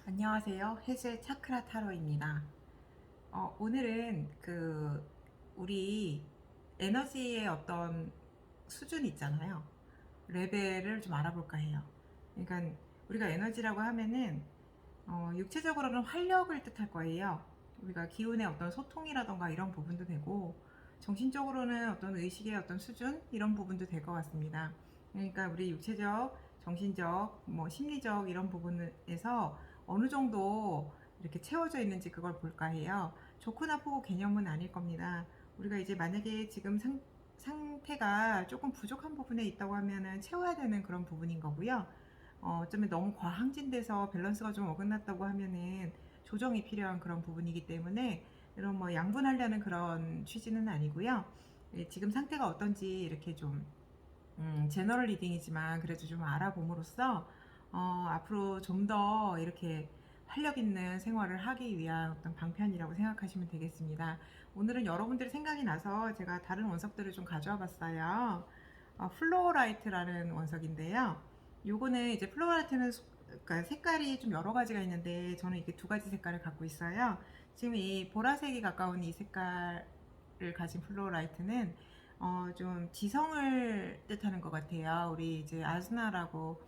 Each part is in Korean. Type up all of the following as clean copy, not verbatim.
안녕하세요. 해제 차크라 타로입니다. 오늘은 우리 에너지의 어떤 수준 있잖아요. 레벨을 좀 알아볼까 해요. 그러니까 우리가 에너지라고 하면은 육체적으로는 활력을 뜻할 거예요. 우리가 기운의 어떤 소통이라던가 이런 부분도 되고, 정신적으로는 어떤 의식의 어떤 수준 이런 부분도 될 것 같습니다. 그러니까 우리 육체적, 정신적, 심리적 이런 부분에서 어느 정도 이렇게 채워져 있는지 그걸 볼까 해요. 좋고 나쁘고 개념은 아닐 겁니다. 우리가 이제 만약에 지금 상태가 조금 부족한 부분에 있다고 하면은 채워야 되는 그런 부분인 거고요. 어쩌면 너무 과항진돼서 밸런스가 좀 어긋났다고 하면은 조정이 필요한 그런 부분이기 때문에 이런 양분하려는 그런 취지는 아니고요. 예, 지금 상태가 어떤지 이렇게 좀 제너럴 리딩이지만 그래도 좀 알아봄으로써 앞으로 좀 더 이렇게 활력 있는 생활을 하기 위한 어떤 방편이라고 생각하시면 되겠습니다. 오늘은 여러분들의 생각이 나서 제가 다른 원석들을 좀 가져와 봤어요. 플로어라이트라는 원석인데요. 요거는 이제 플로어라이트는 그러니까 색깔이 좀 여러 가지가 있는데 저는 이게 두 가지 색깔을 갖고 있어요. 지금 이 보라색이 가까운 이 색깔을 가진 플로어라이트는 좀 지성을 뜻하는 것 같아요. 우리 이제 아스나라고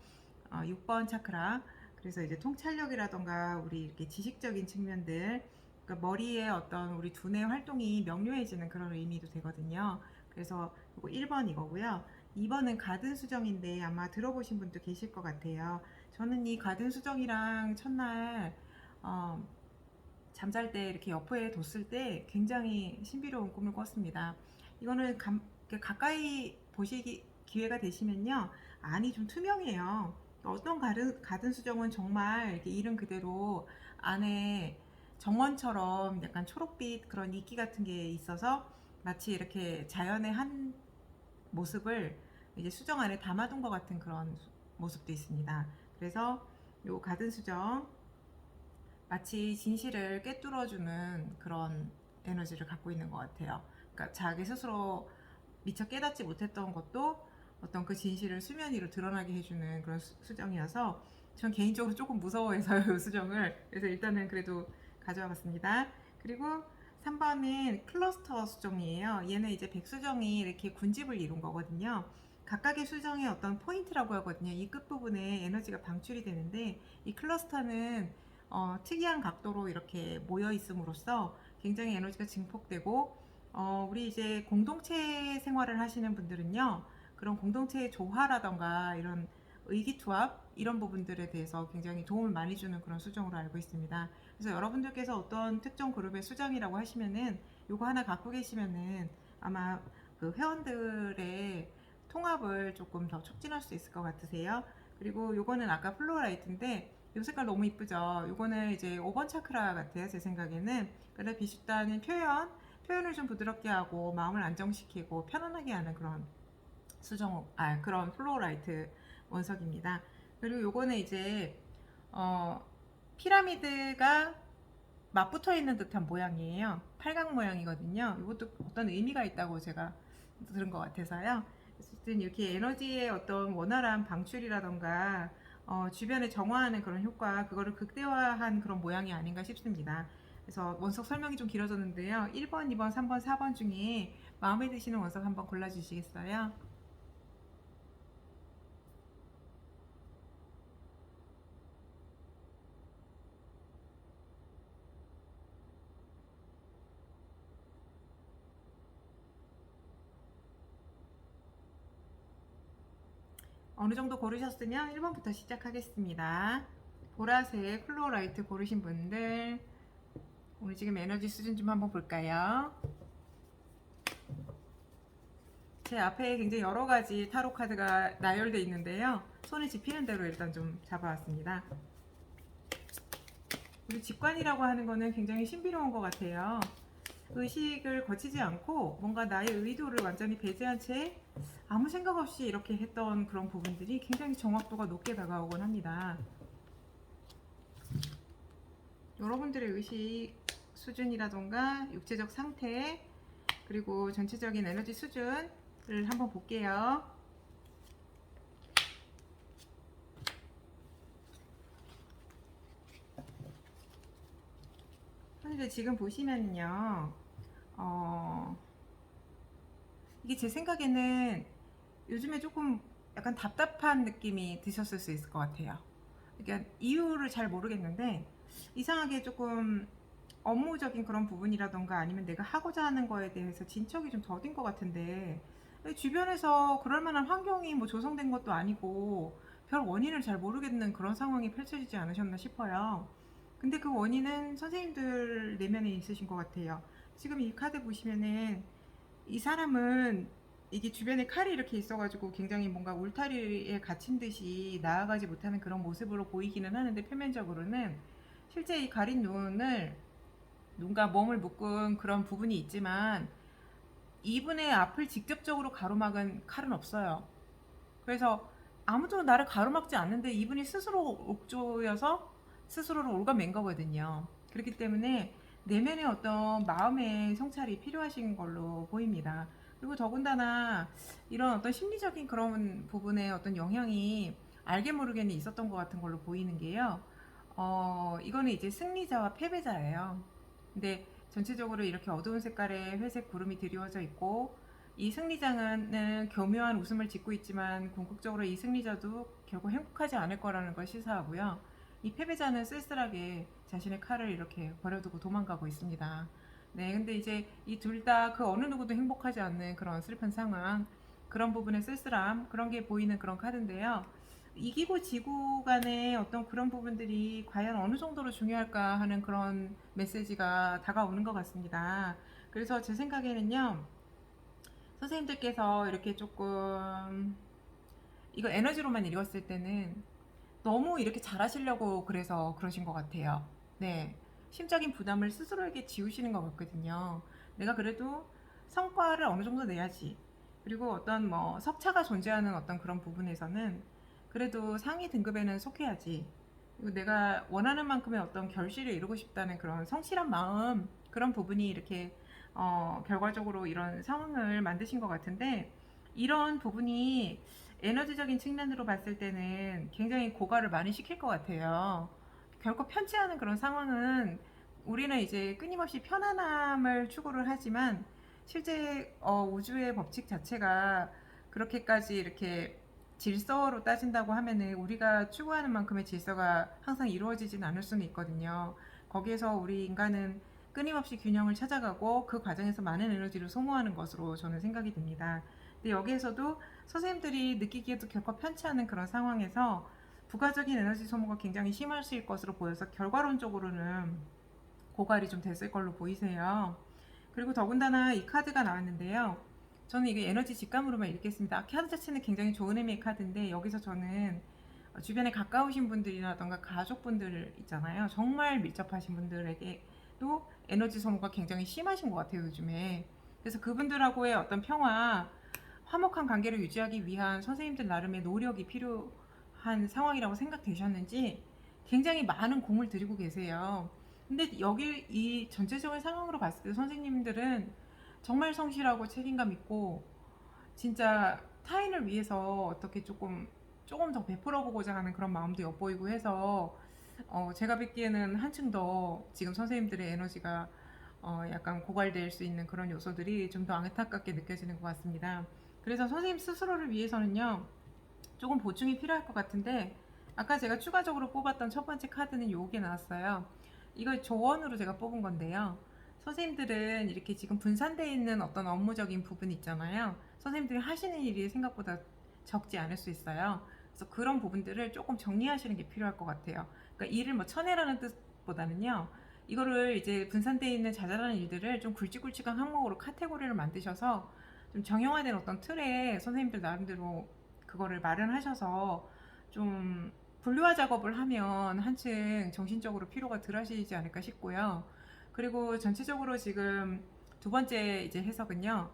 6번 차크라. 그래서 이제 통찰력이라던가 우리 이렇게 지식적인 측면들, 그러니까 머리에 어떤 우리 두뇌 활동이 명료해지는 그런 의미도 되거든요. 그래서 이거 1번 이거고요. 2번은 가든 수정인데 아마 들어보신 분도 계실 것 같아요. 저는 이 가든 수정이랑 첫날 어, 잠잘 때 이렇게 옆에 뒀을 때 굉장히 신비로운 꿈을 꿨습니다. 이거는 가까이 보시기 기회가 되시면요, 안이 좀 투명해요. 어떤 가든 수정은 정말 이렇게 이름 그대로 안에 정원처럼 약간 초록빛 그런 이끼 같은 게 있어서 마치 이렇게 자연의 한 모습을 이제 수정 안에 담아둔 것 같은 그런 모습도 있습니다. 그래서 요 가든 수정 마치 진실을 꿰뚫어주는 그런 에너지를 갖고 있는 것 같아요. 그러니까 자기 스스로 미처 깨닫지 못했던 것도 어떤 그 진실을 수면 위로 드러나게 해주는 그런 수정이어서 전 개인적으로 조금 무서워해서요, 이 수정을. 그래서 일단은 그래도 가져와 봤습니다. 그리고 3번은 클러스터 수정이에요. 얘는 이제 백수정이 이렇게 군집을 이룬 거거든요. 각각의 수정의 어떤 포인트라고 하거든요. 이 끝부분에 에너지가 방출이 되는데, 이 클러스터는 특이한 각도로 이렇게 모여 있음으로써 굉장히 에너지가 증폭되고, 우리 이제 공동체 생활을 하시는 분들은요, 그런 공동체의 조화라던가 이런 의기투합 이런 부분들에 대해서 굉장히 도움을 많이 주는 그런 수정으로 알고 있습니다. 그래서 여러분들께서 어떤 특정 그룹의 수정이라고 하시면은 요거 하나 갖고 계시면은 아마 그 회원들의 통합을 조금 더 촉진할 수 있을 것 같으세요. 그리고 요거는 아까 플로라이트인데 이 색깔 너무 이쁘죠. 요거는 이제 5번 차크라 같아요, 제 생각에는. 그래 비슷한 표현을 좀 부드럽게 하고 마음을 안정시키고 편안하게 하는 그런 그런 플로라이트 원석입니다. 그리고 요거는 이제 어, 피라미드가 맞붙어 있는 듯한 모양이에요. 팔각 모양이거든요. 이것도 어떤 의미가 있다고 제가 들은 것 같아서요. 어쨌든 이렇게 에너지의 어떤 원활한 방출이라던가 주변에 정화하는 그런 효과, 그거를 극대화한 그런 모양이 아닌가 싶습니다. 그래서 원석 설명이 좀 길어졌는데요. 1번, 2번, 3번, 4번 중에 마음에 드시는 원석 한번 골라주시겠어요? 어느 정도 고르셨으면 1번부터 시작하겠습니다. 보라색 플로라이트 고르신 분들, 오늘 지금 에너지 수준 좀 한번 볼까요? 제 앞에 굉장히 여러 가지 타로 카드가 나열되어 있는데요. 손에 집히는 대로 일단 좀 잡아왔습니다. 우리 직관이라고 하는 거는 굉장히 신비로운 것 같아요. 의식을 거치지 않고 뭔가 나의 의도를 완전히 배제한 채 아무 생각 없이 이렇게 했던 그런 부분들이 굉장히 정확도가 높게 다가오곤 합니다. 여러분들의 의식 수준이라던가 육체적 상태, 그리고 전체적인 에너지 수준을 한번 볼게요. 근데 지금 보시면요, 어, 이게 제 생각에는 요즘에 조금 약간 답답한 느낌이 드셨을 수 있을 것 같아요. 그러니까 이유를 잘 모르겠는데 이상하게 조금 업무적인 그런 부분이라던가 아니면 내가 하고자 하는 거에 대해서 진척이 좀 더딘 것 같은데 주변에서 그럴 만한 환경이 뭐 조성된 것도 아니고 별 원인을 잘 모르겠는 그런 상황이 펼쳐지지 않으셨나 싶어요. 근데 그 원인은 선생님들 내면에 있으신 것 같아요. 지금 이 카드 보시면은 이 사람은 이게 주변에 칼이 이렇게 있어가지고 굉장히 뭔가 울타리에 갇힌 듯이 나아가지 못하는 그런 모습으로 보이기는 하는데 표면적으로는 실제 이 가린 눈을 눈과 몸을 묶은 그런 부분이 있지만 이분의 앞을 직접적으로 가로막은 칼은 없어요. 그래서 아무도 나를 가로막지 않는데 이분이 스스로 옥조여서 스스로를 올가맨 거거든요. 그렇기 때문에 내면의 어떤 마음의 성찰이 필요하신 걸로 보입니다. 그리고 더군다나 이런 어떤 심리적인 그런 부분에 어떤 영향이 알게 모르게는 있었던 것 같은 걸로 보이는 게요. 이거는 이제 승리자와 패배자예요. 근데 전체적으로 이렇게 어두운 색깔의 회색 구름이 드리워져 있고 이 승리자는 교묘한 웃음을 짓고 있지만 궁극적으로 이 승리자도 결국 행복하지 않을 거라는 걸 시사하고요. 이 패배자는 쓸쓸하게 자신의 칼을 이렇게 버려두고 도망가고 있습니다. 네, 근데 이제 이 둘 다 그 어느 누구도 행복하지 않는 그런 슬픈 상황, 그런 부분의 쓸쓸함, 그런 게 보이는 그런 카드인데요. 이기고 지고 간의 어떤 그런 부분들이 과연 어느 정도로 중요할까 하는 그런 메시지가 다가오는 것 같습니다. 그래서 제 생각에는요, 선생님들께서 이렇게 조금 이거 에너지로만 읽었을 때는 너무 이렇게 잘하시려고 그래서 그러신 것 같아요. 네. 심적인 부담을 스스로에게 지우시는 것 같거든요. 내가 그래도 성과를 어느 정도 내야지. 그리고 어떤 뭐 석차가 존재하는 어떤 그런 부분에서는 그래도 상위 등급에는 속해야지. 그리고 내가 원하는 만큼의 어떤 결실을 이루고 싶다는 그런 성실한 마음, 그런 부분이 이렇게 결과적으로 이런 상황을 만드신 것 같은데 이런 부분이 에너지적인 측면으로 봤을 때는 굉장히 고갈을 많이 시킬 것 같아요. 결코 편치 않은 그런 상황은 우리는 이제 끊임없이 편안함을 추구를 하지만 실제 우주의 법칙 자체가 그렇게까지 이렇게 질서로 따진다고 하면은 우리가 추구하는 만큼의 질서가 항상 이루어지진 않을 수는 있거든요. 거기에서 우리 인간은 끊임없이 균형을 찾아가고 그 과정에서 많은 에너지를 소모하는 것으로 저는 생각이 듭니다. 근데 여기에서도 선생님들이 느끼기에도 결코 편치 않은 그런 상황에서 부가적인 에너지 소모가 굉장히 심하실 것으로 보여서 결과론적으로는 고갈이 좀 됐을 걸로 보이세요. 그리고 더군다나 이 카드가 나왔는데요. 저는 이게 에너지 직감으로만 읽겠습니다. 카드 자체는 굉장히 좋은 의미의 카드인데 여기서 저는 주변에 가까우신 분들이라던가 가족분들 있잖아요. 정말 밀접하신 분들에게도 에너지 소모가 굉장히 심하신 것 같아요, 요즘에. 그래서 그분들하고의 어떤 평화, 화목한 관계를 유지하기 위한 선생님들 나름의 노력이 필요한 상황이라고 생각되셨는지 굉장히 많은 공을 들이고 계세요. 근데 여기 이 전체적인 상황으로 봤을 때 선생님들은 정말 성실하고 책임감 있고 진짜 타인을 위해서 어떻게 조금 더 베풀어 보고자 하는 그런 마음도 엿보이고 해서 제가 뵙기에는 한층 더 지금 선생님들의 에너지가 약간 고갈될 수 있는 그런 요소들이 좀 더 안타깝게 느껴지는 것 같습니다. 그래서 선생님 스스로를 위해서는요, 조금 보충이 필요할 것 같은데, 아까 제가 추가적으로 뽑았던 첫 번째 카드는 요게 나왔어요. 이걸 조언으로 제가 뽑은 건데요. 선생님들은 이렇게 지금 분산되어 있는 어떤 업무적인 부분 있잖아요. 선생님들이 하시는 일이 생각보다 적지 않을 수 있어요. 그래서 그런 부분들을 조금 정리하시는 게 필요할 것 같아요. 그러니까 일을 뭐 쳐내라는 뜻보다는요. 이거를 이제 분산되어 있는 자잘한 일들을 좀 굵직굵직한 항목으로 카테고리를 만드셔서 좀 정형화된 어떤 틀에 선생님들 나름대로 그거를 마련하셔서 좀 분류화 작업을 하면 한층 정신적으로 피로가 덜 하시지 않을까 싶고요. 그리고 전체적으로 지금 두 번째 이제 해석은요.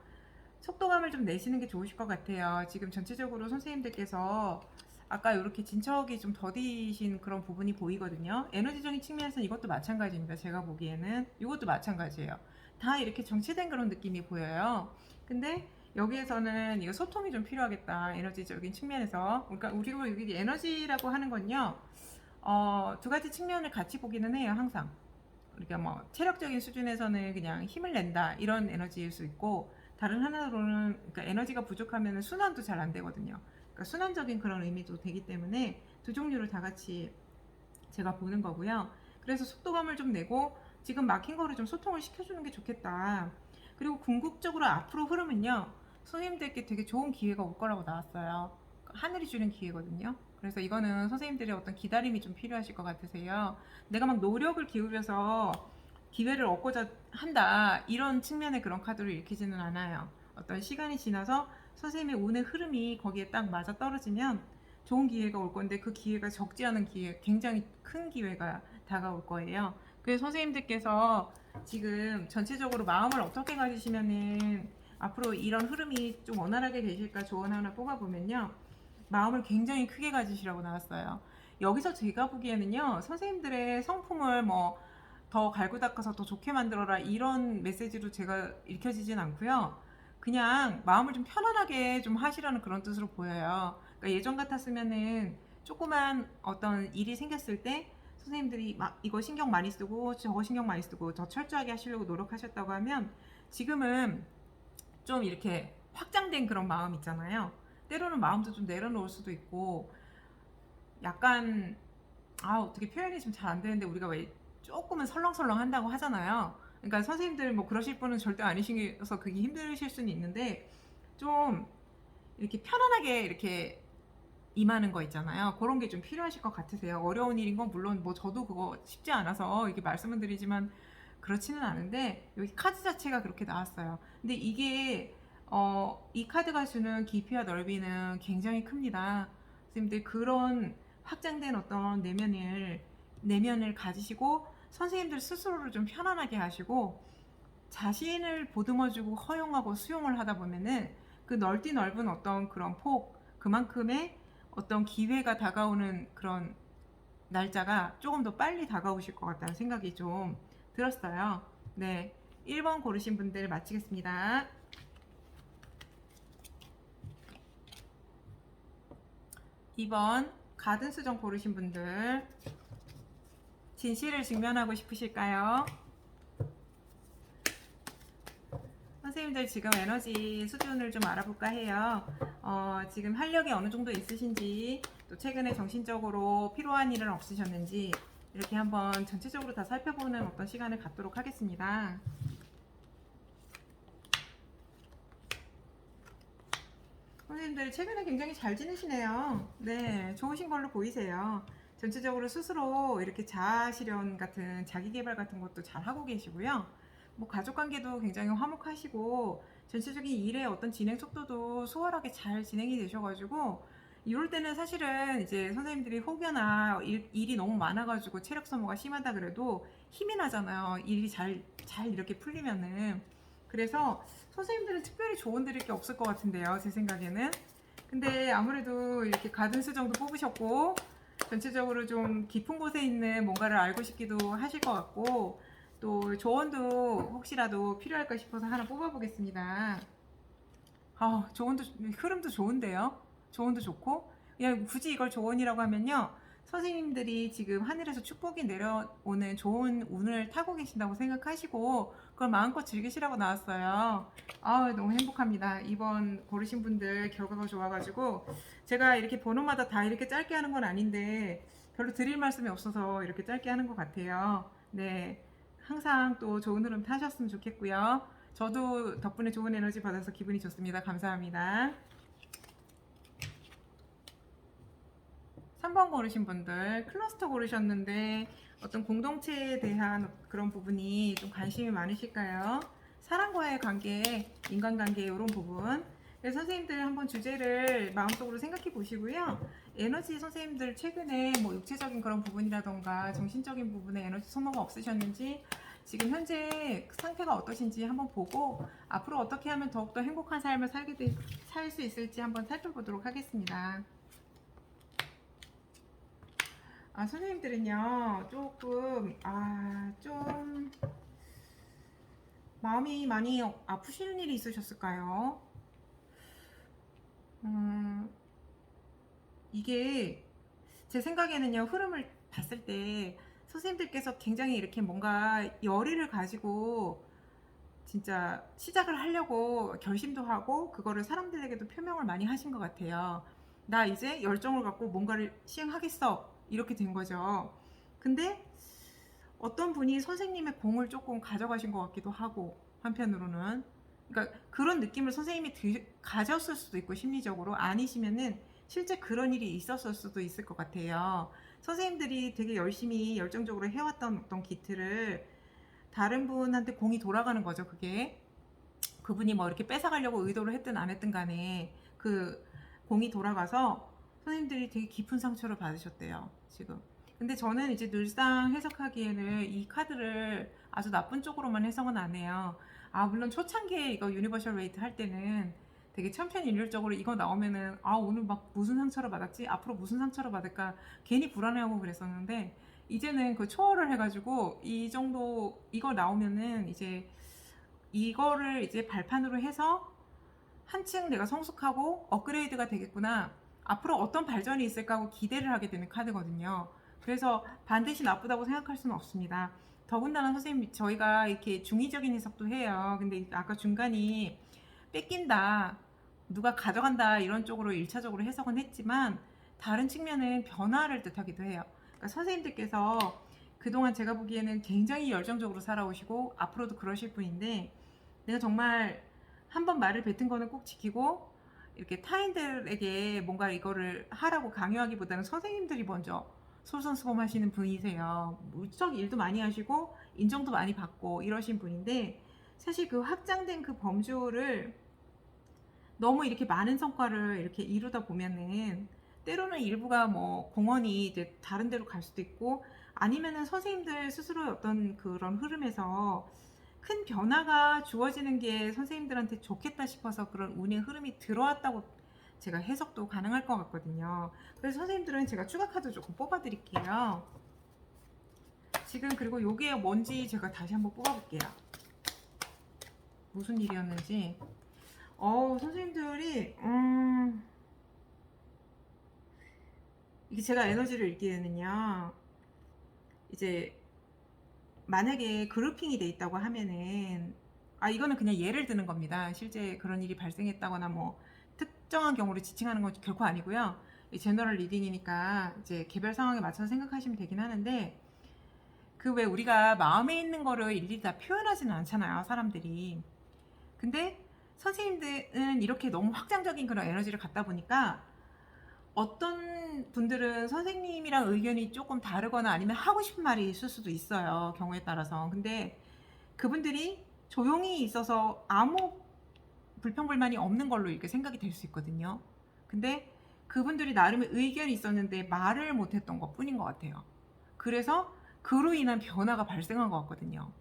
속도감을 좀 내시는 게 좋으실 것 같아요. 지금 전체적으로 선생님들께서 아까 이렇게 진척이 좀 더디신 그런 부분이 보이거든요. 에너지적인 측면에서는 이것도 마찬가지입니다. 제가 보기에는 이것도 마찬가지예요. 다 이렇게 정체된 그런 느낌이 보여요. 근데 여기에서는 이거 소통이 좀 필요하겠다. 에너지적인 측면에서. 그러니까 우리가 여기 에너지라고 하는 건요. 두 가지 측면을 같이 보기는 해요. 항상. 우리가 뭐 체력적인 수준에서는 그냥 힘을 낸다 이런 에너지일 수 있고, 다른 하나로는 그러니까 에너지가 부족하면 순환도 잘 안 되거든요. 그러니까 순환적인 그런 의미도 되기 때문에 두 종류를 다 같이 제가 보는 거고요. 그래서 속도감을 좀 내고 지금 막힌 거를 좀 소통을 시켜주는 게 좋겠다. 그리고 궁극적으로 앞으로 흐름은요, 선생님들께 되게 좋은 기회가 올 거라고 나왔어요. 하늘이 주는 기회거든요. 그래서 이거는 선생님들의 어떤 기다림이 좀 필요하실 것 같으세요. 내가 막 노력을 기울여서 기회를 얻고자 한다 이런 측면의 그런 카드를 읽히지는 않아요. 어떤 시간이 지나서 선생님의 운의 흐름이 거기에 딱 맞아 떨어지면 좋은 기회가 올 건데, 그 기회가 적지 않은 기회, 굉장히 큰 기회가 다가올 거예요. 그래서 선생님들께서 지금 전체적으로 마음을 어떻게 가지시면은 앞으로 이런 흐름이 좀 원활하게 되실까 조언 하나 뽑아보면요, 마음을 굉장히 크게 가지시라고 나왔어요. 여기서 제가 보기에는요, 선생님들의 성품을 뭐 더 갈고 닦아서 더 좋게 만들어라 이런 메시지로 제가 읽혀지진 않고요. 그냥 마음을 좀 편안하게 좀 하시라는 그런 뜻으로 보여요. 그러니까 예전 같았으면은 조그만 어떤 일이 생겼을 때 선생님들이 막 이거 신경 많이 쓰고 저거 신경 많이 쓰고 더 철저하게 하시려고 노력하셨다고 하면, 지금은 좀 이렇게 확장된 그런 마음 있잖아요. 때로는 마음도 좀 내려놓을 수도 있고, 약간 어떻게 표현이 좀 잘 안 되는데, 우리가 왜 조금은 설렁설렁 한다고 하잖아요. 그러니까 선생님들 뭐 그러실 분은 절대 아니셔서 그게 힘드실 수는 있는데, 좀 이렇게 편안하게 이렇게 임하는 거 있잖아요. 그런 게 좀 필요하실 것 같으세요. 어려운 일인 건 물론 뭐 저도 그거 쉽지 않아서 이렇게 말씀을 드리지만 그렇지는 않은데, 여기 카드 자체가 그렇게 나왔어요. 근데 이게 이 카드가 주는 깊이와 넓이는 굉장히 큽니다. 선생님들 그런 확장된 어떤 내면을 가지시고, 선생님들 스스로를 좀 편안하게 하시고 자신을 보듬어주고 허용하고 수용을 하다 보면은 그 넓디 넓은 어떤 그런 폭, 그만큼의 어떤 기회가 다가오는 그런 날짜가 조금 더 빨리 다가오실 것 같다는 생각이 좀 들었어요. 네, 1번 고르신 분들 마치겠습니다. 2번 가든 수정 고르신 분들, 진실을 직면하고 싶으실까요? 선생님들 지금 에너지 수준을 좀 알아볼까 해요. 지금 활력이 어느 정도 있으신지, 또 최근에 정신적으로 피로한 일은 없으셨는지, 이렇게 한번 전체적으로 다 살펴보는 어떤 시간을 갖도록 하겠습니다. 선생님들 최근에 굉장히 잘 지내시네요. 네, 좋으신 걸로 보이세요. 전체적으로 스스로 이렇게 자아 실현 같은 자기 개발 같은 것도 잘 하고 계시고요. 뭐 가족 관계도 굉장히 화목하시고, 전체적인 일의 어떤 진행 속도도 수월하게 잘 진행이 되셔가지고, 이럴 때는 사실은 이제 선생님들이 혹여나 일이 너무 많아가지고 체력 소모가 심하다 그래도 힘이 나잖아요. 일이 잘 이렇게 풀리면은. 그래서 선생님들은 특별히 조언 드릴 게 없을 것 같은데요, 제 생각에는. 근데 아무래도 이렇게 가든 수정도 뽑으셨고, 전체적으로 좀 깊은 곳에 있는 뭔가를 알고 싶기도 하실 것 같고, 또 조언도 혹시라도 필요할까 싶어서 하나 뽑아보겠습니다. 조언도, 흐름도 좋은데요? 조언도 좋고, 그냥 굳이 이걸 조언이라고 하면요, 선생님들이 지금 하늘에서 축복이 내려오는 좋은 운을 타고 계신다고 생각하시고 그걸 마음껏 즐기시라고 나왔어요. 너무 행복합니다. 이번 고르신 분들 결과가 좋아가지고, 제가 이렇게 번호마다 다 이렇게 짧게 하는 건 아닌데 별로 드릴 말씀이 없어서 이렇게 짧게 하는 것 같아요. 네, 항상 또 좋은 흐름 타셨으면 좋겠고요. 저도 덕분에 좋은 에너지 받아서 기분이 좋습니다. 감사합니다. 3번 고르신 분들, 클러스터 고르셨는데 어떤 공동체에 대한 그런 부분이 좀 관심이 많으실까요? 사람과의 관계, 인간관계 이런 부분. 그래서 선생님들 한번 주제를 마음속으로 생각해 보시고요. 에너지 선생님들 최근에 뭐 육체적인 그런 부분이라던가 정신적인 부분에 에너지 소모가 없으셨는지, 지금 현재 상태가 어떠신지 한번 보고 앞으로 어떻게 하면 더욱더 행복한 삶을 살 수 있을지 한번 살펴보도록 하겠습니다. 선생님들은요, 좀 마음이 많이 아프시는 일이 있으셨을까요? 이게 제 생각에는요, 흐름을 봤을 때 선생님들께서 굉장히 이렇게 뭔가 열의를 가지고 진짜 시작을 하려고 결심도 하고 그거를 사람들에게도 표명을 많이 하신 것 같아요. 나 이제 열정을 갖고 뭔가를 시행하겠어. 이렇게 된 거죠. 근데 어떤 분이 선생님의 공을 조금 가져가신 것 같기도 하고 한편으로는 그러니까 그런 느낌을 선생님이 가졌을 수도 있고 심리적으로 아니시면은 실제 그런 일이 있었을 수도 있을 것 같아요. 선생님들이 되게 열심히 열정적으로 해왔던 어떤 기틀을 다른 분한테 공이 돌아가는 거죠. 그게 그분이 뭐 이렇게 뺏어가려고 의도를 했든 안 했든 간에 그 공이 돌아가서 선생님들이 되게 깊은 상처를 받으셨대요. 지금. 근데 저는 이제 늘상 해석하기에는 이 카드를 아주 나쁜 쪽으로만 해석은 안 해요. 아, 물론 초창기에 이거 유니버셜 웨이트 할 때는 되게 천편일률적으로 이거 나오면은 아, 오늘 막 무슨 상처를 받았지? 앞으로 무슨 상처를 받을까? 괜히 불안해하고 그랬었는데 이제는 그 초월을 해가지고 이 정도 이거 나오면은 이제 이거를 이제 발판으로 해서 한층 내가 성숙하고 업그레이드가 되겠구나. 앞으로 어떤 발전이 있을까 하고 기대를 하게 되는 카드거든요. 그래서 반드시 나쁘다고 생각할 수는 없습니다. 더군다나 선생님 저희가 이렇게 중의적인 해석도 해요. 근데 아까 중간이 뺏긴다, 누가 가져간다 이런 쪽으로 1차적으로 해석은 했지만 다른 측면은 변화를 뜻하기도 해요. 그러니까 선생님들께서 그동안 제가 보기에는 굉장히 열정적으로 살아오시고 앞으로도 그러실 분인데 내가 정말 한번 말을 뱉은 거는 꼭 지키고 이렇게 타인들에게 뭔가 이거를 하라고 강요하기보다는 선생님들이 먼저 솔선수범하시는 분이세요. 무척 일도 많이 하시고 인정도 많이 받고 이러신 분인데 사실 그 확장된 그 범주를 너무 이렇게 많은 성과를 이렇게 이루다 보면은 때로는 일부가 뭐 공헌이 이제 다른 데로 갈 수도 있고 아니면은 선생님들 스스로의 어떤 그런 흐름에서 큰 변화가 주어지는 게 선생님들한테 좋겠다 싶어서 그런 운의 흐름이 들어왔다고 제가 해석도 가능할 것 같거든요. 그래서 선생님들은 제가 추가 카드 조금 뽑아 드릴게요. 지금 그리고 요게 뭔지 제가 다시 한번 뽑아 볼게요. 무슨 일이었는지. 선생님들이 이게 제가 에너지를 읽기에는요. 이제 만약에 그룹핑이 돼 있다고 하면은 이거는 그냥 예를 드는 겁니다. 실제 그런 일이 발생했다거나 뭐 특정한 경우를 지칭하는 건 결코 아니고요. 이 제너럴 리딩이니까 이제 개별 상황에 맞춰서 생각하시면 되긴 하는데 그 왜 우리가 마음에 있는 거를 일일이 다 표현하지는 않잖아요, 사람들이. 근데 선생님들은 이렇게 너무 확장적인 그런 에너지를 갖다 보니까 어떤 분들은 선생님이랑 의견이 조금 다르거나 아니면 하고 싶은 말이 있을 수도 있어요. 경우에 따라서. 근데 그분들이 조용히 있어서 아무 불평불만이 없는 걸로 이렇게 생각이 될 수 있거든요. 근데 그분들이 나름의 의견이 있었는데 말을 못했던 것 뿐인 것 같아요. 그래서 그로 인한 변화가 발생한 것 같거든요.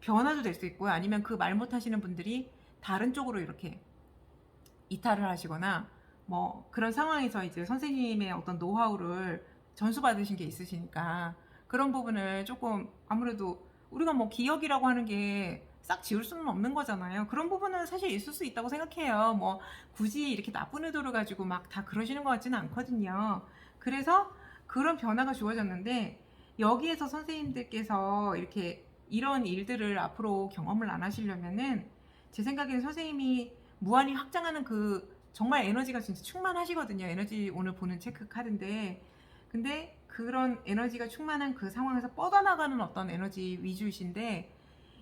변화도 될 수 있고요. 아니면 그 말 못하시는 분들이 다른 쪽으로 이렇게 이탈을 하시거나 뭐 그런 상황에서 이제 선생님의 어떤 노하우를 전수받으신 게 있으시니까 그런 부분을 조금 아무래도 우리가 뭐 기억이라고 하는 게 싹 지울 수는 없는 거잖아요. 그런 부분은 사실 있을 수 있다고 생각해요. 뭐 굳이 이렇게 나쁜 의도를 가지고 막 다 그러시는 것 같지는 않거든요. 그래서 그런 변화가 주어졌는데 여기에서 선생님들께서 이렇게 이런 일들을 앞으로 경험을 안 하시려면은 제 생각에는 선생님이 무한히 확장하는 그 정말 에너지가 진짜 충만하시거든요. 에너지 오늘 보는 체크 카드인데 근데 그런 에너지가 충만한 그 상황에서 뻗어나가는 어떤 에너지 위주이신데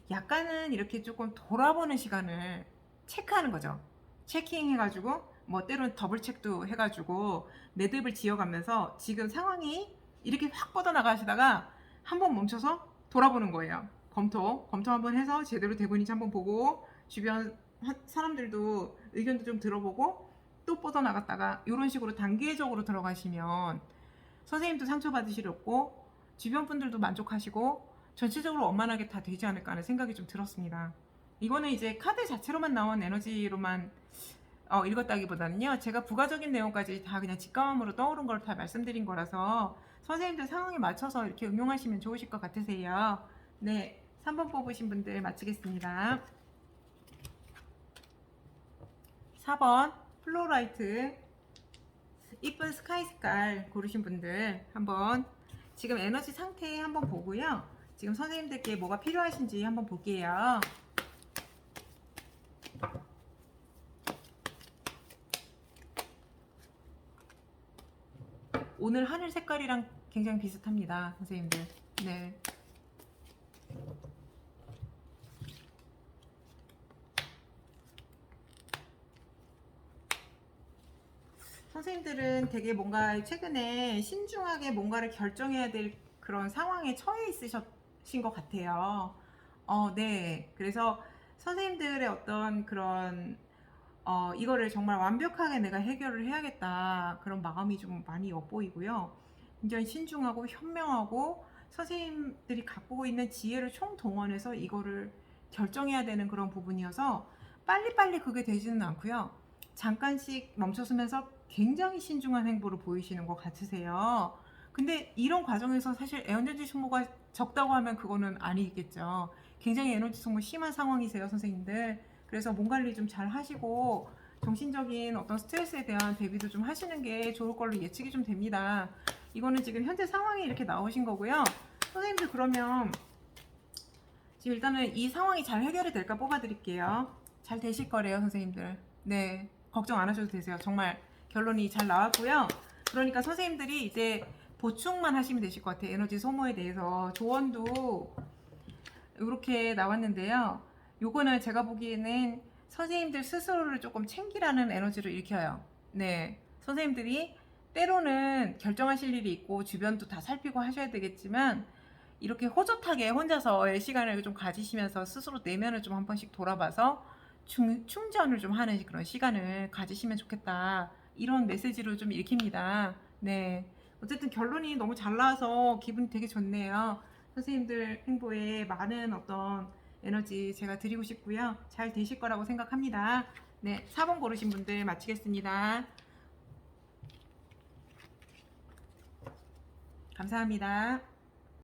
약간은 이렇게 조금 돌아보는 시간을 체크하는 거죠. 체킹 해가지고 뭐 때로는 더블 체크도 해가지고 매듭을 지어가면서 지금 상황이 이렇게 확 뻗어나가시다가 한번 멈춰서 돌아보는 거예요. 검토 한번 해서 제대로 되고 있는지 한번 보고 주변 사람들도 의견도 좀 들어보고 또 뻗어나갔다가 이런 식으로 단계적으로 들어가시면 선생님도 상처받으실 없고 주변 분들도 만족하시고 전체적으로 원만하게 다 되지 않을까 하는 생각이 좀 들었습니다. 이거는 이제 카드 자체로만 나온 에너지로만 읽었다기보다는요. 제가 부가적인 내용까지 다 그냥 직감으로 떠오른 걸 다 말씀드린 거라서 선생님들 상황에 맞춰서 이렇게 응용하시면 좋으실 것 같으세요. 네, 3번 뽑으신 분들 마치겠습니다. 4번 플로라이트 이쁜 스카이 색깔 고르신 분들 한번 지금 에너지 상태 한번 보고요. 지금 선생님들께 뭐가 필요하신지 한번 볼게요. 오늘 하늘 색깔이랑 굉장히 비슷합니다, 선생님들. 네. 선생님들은 되게 뭔가 최근에 신중하게 뭔가를 결정해야 될 그런 상황에 처해 있으신 것 같아요. 네. 그래서 선생님들의 어떤 그런 이거를 정말 완벽하게 내가 해결을 해야겠다. 그런 마음이 좀 많이 엿보이고요. 굉장히 신중하고 현명하고 선생님들이 갖고 있는 지혜를 총동원해서 이거를 결정해야 되는 그런 부분이어서 빨리빨리 그게 되지는 않고요. 잠깐씩 멈춰서면서 굉장히 신중한 행보를 보이시는 것 같으세요. 근데 이런 과정에서 사실 에너지 소모가 적다고 하면 그거는 아니겠죠. 굉장히 에너지 소모 심한 상황이세요, 선생님들. 그래서 몸 관리 좀 잘 하시고 정신적인 어떤 스트레스에 대한 대비도 좀 하시는 게 좋을 걸로 예측이 좀 됩니다. 이거는 지금 현재 상황이 이렇게 나오신 거고요. 선생님들 그러면 지금 일단은 이 상황이 잘 해결이 될까 뽑아드릴게요. 잘 되실 거래요, 선생님들. 네, 걱정 안 하셔도 되세요. 정말 결론이 잘 나왔고요. 그러니까 선생님들이 이제 보충만 하시면 되실 것 같아요. 에너지 소모에 대해서 조언도 이렇게 나왔는데요. 요거는 제가 보기에는 선생님들 스스로를 조금 챙기라는 에너지를 일으켜요. 네, 선생님들이 때로는 결정하실 일이 있고 주변도 다 살피고 하셔야 되겠지만 이렇게 호젓하게 혼자서의 시간을 좀 가지시면서 스스로 내면을 좀 한 번씩 돌아봐서 충전을 좀 하는 그런 시간을 가지시면 좋겠다. 이런 메시지로 좀 읽힙니다. 네. 어쨌든 결론이 너무 잘 나와서 기분이 되게 좋네요. 선생님들 행보에 많은 어떤 에너지 제가 드리고 싶고요. 잘 되실 거라고 생각합니다. 네. 4번 고르신 분들 마치겠습니다. 감사합니다.